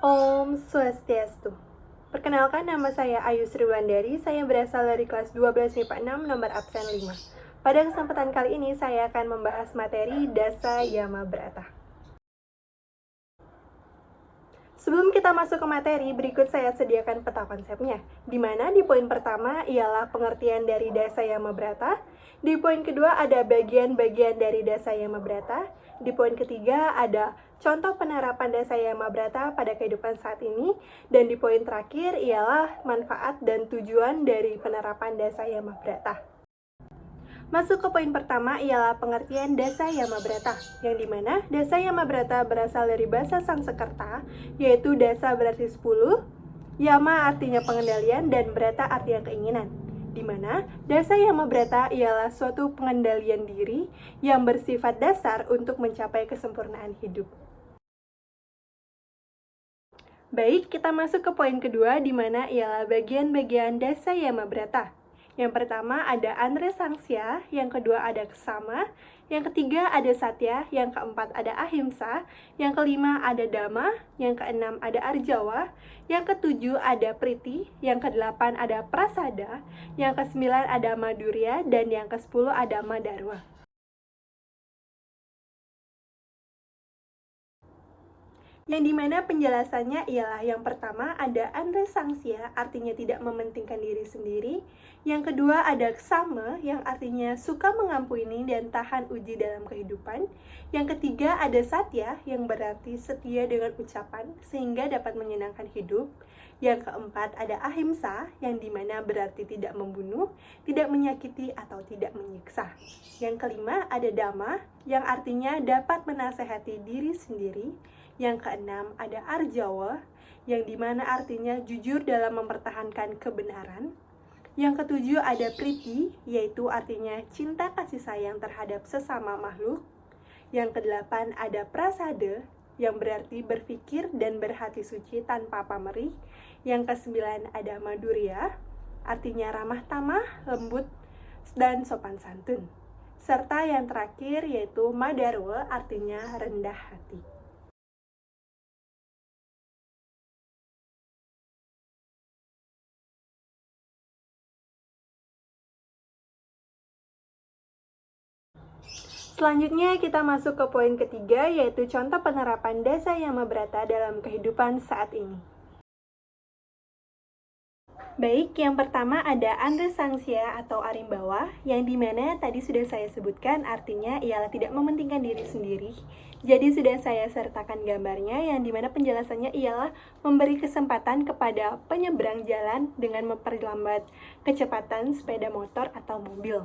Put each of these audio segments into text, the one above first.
Om Swastiastu. Perkenalkan, nama saya Ayu Sriwandari. Saya berasal dari kelas 12 MIPA 6 nomor absen 5. Pada kesempatan kali ini saya akan membahas materi Dasa Yama Brata. Sebelum kita masuk ke materi, berikut saya sediakan peta konsepnya, di mana di poin pertama ialah pengertian dari Dasa Yama Brata, di poin kedua ada bagian-bagian dari Dasa Yama Brata, di poin ketiga ada contoh penerapan Dasa Yama Brata pada kehidupan saat ini, dan di poin terakhir ialah manfaat dan tujuan dari penerapan Dasa Yama Brata. Masuk ke poin pertama ialah pengertian Dasa Yama Brata, yang dimana Dasa Yama Brata berasal dari bahasa Sanskerta, yaitu Dasa berarti 10, Yama artinya pengendalian, dan Brata artinya keinginan. Dimana Dasa Yama Brata ialah suatu pengendalian diri yang bersifat dasar untuk mencapai kesempurnaan hidup. Baik, kita masuk ke poin kedua, di mana ialah bagian-bagian Dasa Yama Brata. Yang pertama ada Andre Sangsya, yang kedua ada Kesama, yang ketiga ada Satya, yang keempat ada Ahimsa, yang kelima ada Dhamma, yang keenam ada Arjawa, yang ketujuh ada Priti, yang kedelapan ada Prasada, yang kesembilan ada Madurya, dan yang kesepuluh ada Madarwa. Yang dimana penjelasannya ialah yang pertama ada Andre Sangsya, artinya tidak mementingkan diri sendiri. Yang kedua ada Ksama, yang artinya suka mengampuni dan tahan uji dalam kehidupan. Yang ketiga ada Satya, yang berarti setia dengan ucapan sehingga dapat menyenangkan hidup. Yang keempat ada Ahimsa, yang dimana berarti tidak membunuh, tidak menyakiti, atau tidak menyiksa. Yang kelima ada Dhamma, yang artinya dapat menasehati diri sendiri. Yang keenam ada Arjawa, yang dimana artinya jujur dalam mempertahankan kebenaran. Yang ketujuh ada Priti, yaitu artinya cinta kasih sayang terhadap sesama makhluk. Yang kedelapan ada Prasada, yang berarti berpikir dan berhati suci tanpa pamrih. Yang kesembilan ada Madurya, artinya ramah tamah, lembut, dan sopan santun. Serta yang terakhir yaitu Madarwa, artinya rendah hati. Selanjutnya kita masuk ke poin ketiga, yaitu contoh penerapan Dasa Yama Brata dalam kehidupan saat ini. Baik, yang pertama ada Andre Sangsya atau Arimbawa, yang dimana tadi sudah saya sebutkan artinya ialah tidak mementingkan diri sendiri. Jadi sudah saya sertakan gambarnya, yang dimana penjelasannya ialah memberi kesempatan kepada penyeberang jalan dengan memperlambat kecepatan sepeda motor atau mobil.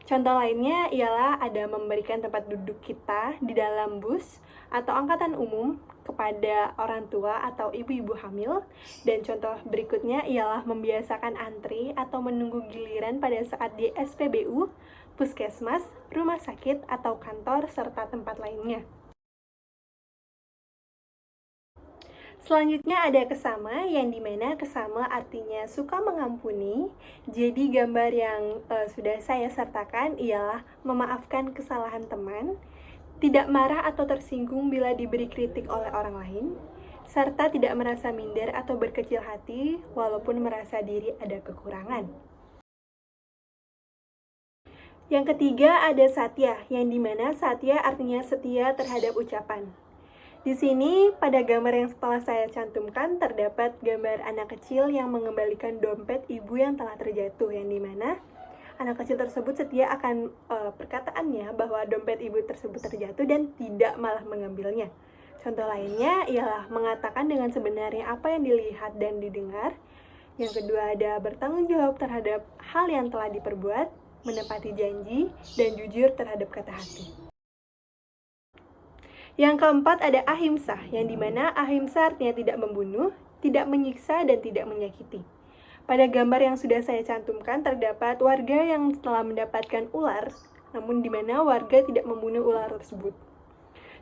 Contoh lainnya ialah ada memberikan tempat duduk kita di dalam bus atau angkutan umum kepada orang tua atau ibu-ibu hamil. Dan contoh berikutnya ialah membiasakan antri atau menunggu giliran pada saat di SPBU, puskesmas, rumah sakit, atau kantor, serta tempat lainnya. Selanjutnya ada Kesama, yang dimana Kesama artinya suka mengampuni. Jadi gambar yang sudah saya sertakan ialah memaafkan kesalahan teman, tidak marah atau tersinggung bila diberi kritik oleh orang lain, serta tidak merasa minder atau berkecil hati walaupun merasa diri ada kekurangan. Yang ketiga ada Satya, yang dimana Satya artinya setia terhadap ucapan. Di sini, pada gambar yang setelah saya cantumkan, terdapat gambar anak kecil yang mengembalikan dompet ibu yang telah terjatuh, yang dimana anak kecil tersebut setia akan perkataannya bahwa dompet ibu tersebut terjatuh dan tidak malah mengambilnya. Contoh lainnya ialah mengatakan dengan sebenarnya apa yang dilihat dan didengar. Yang kedua ada bertanggung jawab terhadap hal yang telah diperbuat, menepati janji, dan jujur terhadap kata hati. Yang keempat ada Ahimsa, yang dimana Ahimsa artinya tidak membunuh, tidak menyiksa, dan tidak menyakiti. Pada gambar yang sudah saya cantumkan terdapat warga yang telah mendapatkan ular, namun dimana warga tidak membunuh ular tersebut.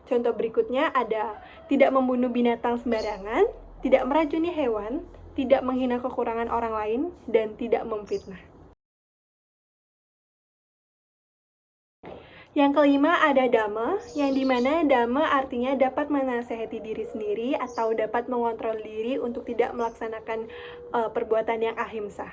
Contoh berikutnya ada tidak membunuh binatang sembarangan, tidak meracuni hewan, tidak menghina kekurangan orang lain, dan tidak memfitnah. Yang kelima ada dhamma, yang dimana dhamma artinya dapat menasehati diri sendiri atau dapat mengontrol diri untuk tidak melaksanakan perbuatan yang ahimsa.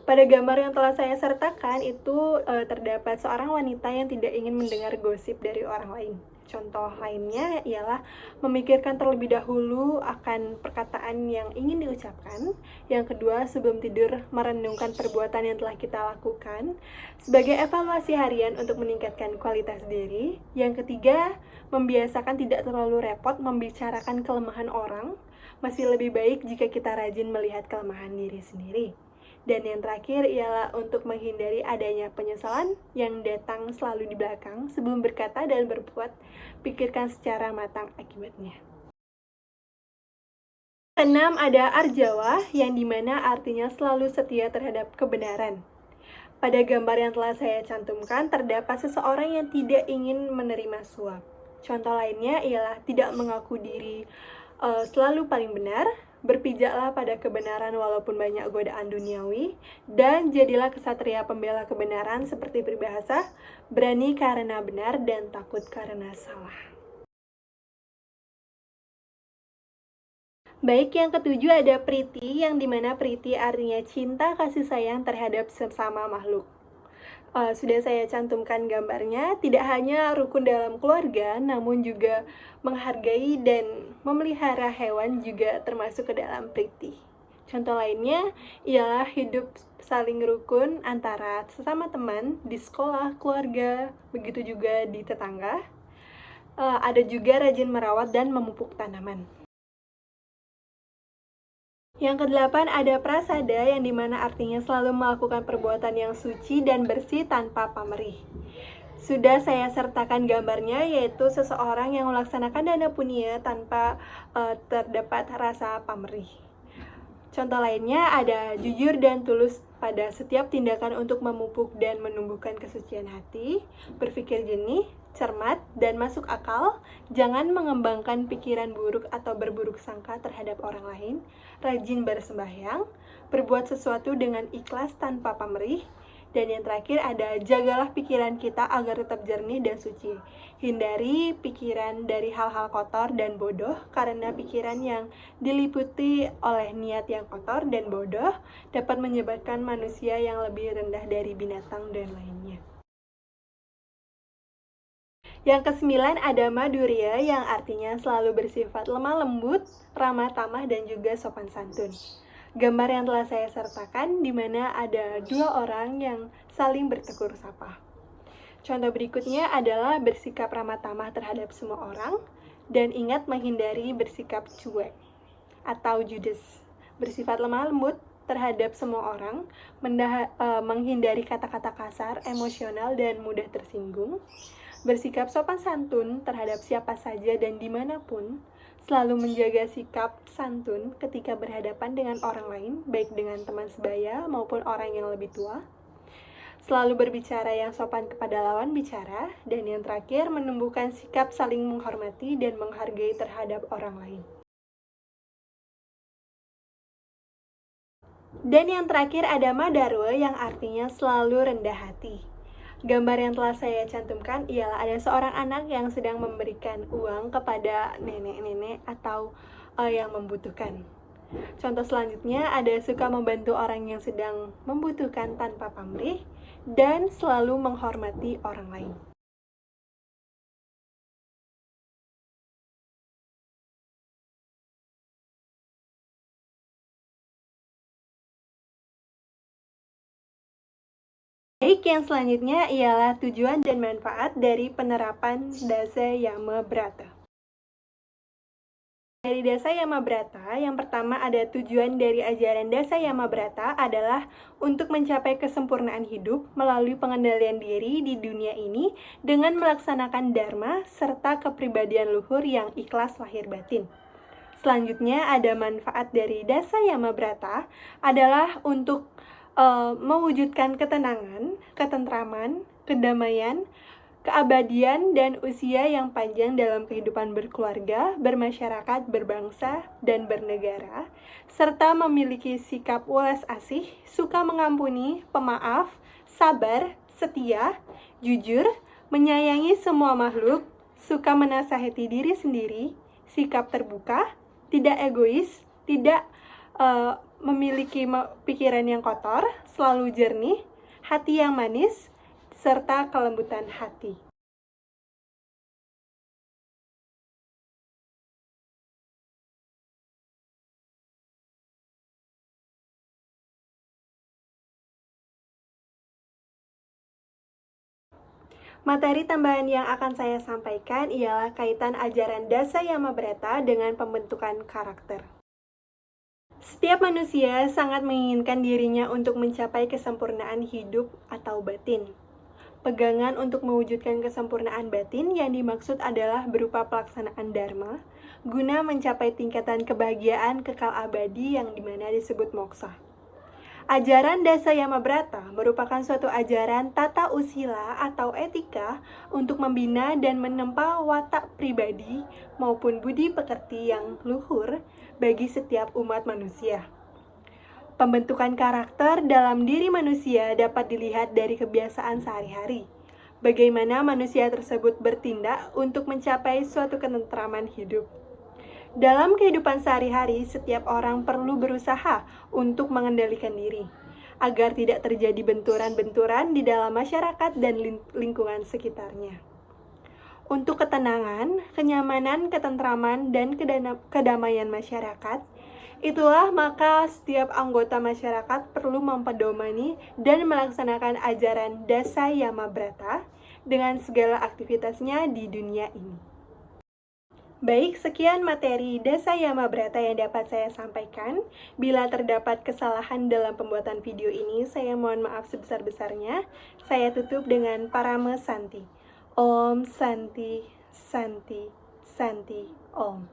Pada gambar yang telah saya sertakan itu terdapat seorang wanita yang tidak ingin mendengar gosip dari orang lain. Contoh lainnya ialah memikirkan terlebih dahulu akan perkataan yang ingin diucapkan. Yang kedua, sebelum tidur merenungkan perbuatan yang telah kita lakukan sebagai evaluasi harian untuk meningkatkan kualitas diri. Yang ketiga, membiasakan tidak terlalu repot membicarakan kelemahan orang. Masih lebih baik jika kita rajin melihat kelemahan diri sendiri. Dan yang terakhir ialah untuk menghindari adanya penyesalan yang datang selalu di belakang. Sebelum berkata dan berbuat, pikirkan secara matang akibatnya. Keenam ada arjawa, yang dimana artinya selalu setia terhadap kebenaran. Pada gambar yang telah saya cantumkan, terdapat seseorang yang tidak ingin menerima suap. Contoh lainnya ialah tidak mengaku diri selalu paling benar, berpijaklah pada kebenaran walaupun banyak godaan duniawi, dan jadilah kesatria pembela kebenaran seperti peribahasa, berani karena benar dan takut karena salah. Baik, yang ketujuh ada priti, yang dimana priti artinya cinta kasih sayang terhadap sesama makhluk. Sudah saya cantumkan gambarnya, tidak hanya rukun dalam keluarga, namun juga menghargai dan memelihara hewan juga termasuk ke dalam priti. Contoh lainnya ialah hidup saling rukun antara sesama teman di sekolah, keluarga, begitu juga di tetangga. Ada juga rajin merawat dan memupuk tanaman. Yang kedelapan ada prasada, yang dimana artinya selalu melakukan perbuatan yang suci dan bersih tanpa pamrih. Sudah saya sertakan gambarnya, yaitu seseorang yang melaksanakan dana punya tanpa terdapat rasa pamrih. Contoh lainnya ada jujur dan tulus pada setiap tindakan untuk memupuk dan menumbuhkan kesucian hati, berpikir jernih, cermat, dan masuk akal, jangan mengembangkan pikiran buruk atau berburuk sangka terhadap orang lain, rajin bersembahyang, berbuat sesuatu dengan ikhlas tanpa pamrih, dan yang terakhir ada jagalah pikiran kita agar tetap jernih dan suci. Hindari pikiran dari hal-hal kotor dan bodoh, karena pikiran yang diliputi oleh niat yang kotor dan bodoh dapat menyebabkan manusia yang lebih rendah dari binatang dan lainnya. Yang kesembilan ada madurya, yang artinya selalu bersifat lemah lembut, ramah tamah, dan juga sopan santun. Gambar yang telah saya sertakan di mana ada dua orang yang saling bertegur sapa. Contoh berikutnya adalah bersikap ramah tamah terhadap semua orang, dan ingat menghindari bersikap cuek atau judes. Bersifat lemah lembut terhadap semua orang, menghindari kata-kata kasar, emosional, dan mudah tersinggung. Bersikap sopan santun terhadap siapa saja dan dimanapun, selalu menjaga sikap santun ketika berhadapan dengan orang lain, baik dengan teman sebaya maupun orang yang lebih tua. Selalu berbicara yang sopan kepada lawan bicara, dan yang terakhir menumbuhkan sikap saling menghormati dan menghargai terhadap orang lain. Dan yang terakhir ada madarwa, yang artinya selalu rendah hati. Gambar yang telah saya cantumkan ialah ada seorang anak yang sedang memberikan uang kepada nenek-nenek atau yang membutuhkan. Contoh selanjutnya ada suka membantu orang yang sedang membutuhkan tanpa pamrih dan selalu menghormati orang lain. Baik, yang selanjutnya ialah tujuan dan manfaat dari penerapan Dasa Yama Brata. Dari Dasa Yama Brata, yang pertama ada tujuan dari ajaran Dasa Yama Brata adalah untuk mencapai kesempurnaan hidup melalui pengendalian diri di dunia ini dengan melaksanakan dharma serta kepribadian luhur yang ikhlas lahir batin. Selanjutnya ada manfaat dari Dasa Yama Brata adalah untuk mewujudkan ketenangan, ketentraman, kedamaian, keabadian, dan usia yang panjang dalam kehidupan berkeluarga, bermasyarakat, berbangsa, dan bernegara, serta memiliki sikap welas asih, suka mengampuni, pemaaf, sabar, setia, jujur, menyayangi semua makhluk, suka menasihati diri sendiri, sikap terbuka, tidak egois, tidak memiliki pikiran yang kotor, selalu jernih, hati yang manis, serta kelembutan hati. Materi tambahan yang akan saya sampaikan ialah kaitan ajaran Dasa Yamabrata dengan pembentukan karakter. Setiap manusia sangat menginginkan dirinya untuk mencapai kesempurnaan hidup atau batin. Pegangan untuk mewujudkan kesempurnaan batin yang dimaksud adalah berupa pelaksanaan dharma, guna mencapai tingkatan kebahagiaan kekal abadi yang dimana disebut moksa. Ajaran Dasa Yamabrata merupakan suatu ajaran tata usila atau etika untuk membina dan menempa watak pribadi maupun budi pekerti yang luhur bagi setiap umat manusia. Pembentukan karakter dalam diri manusia dapat dilihat dari kebiasaan sehari-hari. Bagaimana manusia tersebut bertindak untuk mencapai suatu ketentraman hidup. Dalam kehidupan sehari-hari, setiap orang perlu berusaha untuk mengendalikan diri, agar tidak terjadi benturan-benturan di dalam masyarakat dan lingkungan sekitarnya. Untuk ketenangan, kenyamanan, ketentraman, dan kedamaian masyarakat, itulah maka setiap anggota masyarakat perlu mempedomani dan melaksanakan ajaran Dasa Yamabrata dengan segala aktivitasnya di dunia ini. Baik, sekian materi Dasa Yamabrata yang dapat saya sampaikan. Bila terdapat kesalahan dalam pembuatan video ini, saya mohon maaf sebesar-besarnya. Saya tutup dengan Parama Santi. Om Santi, Santi, Santi, Om.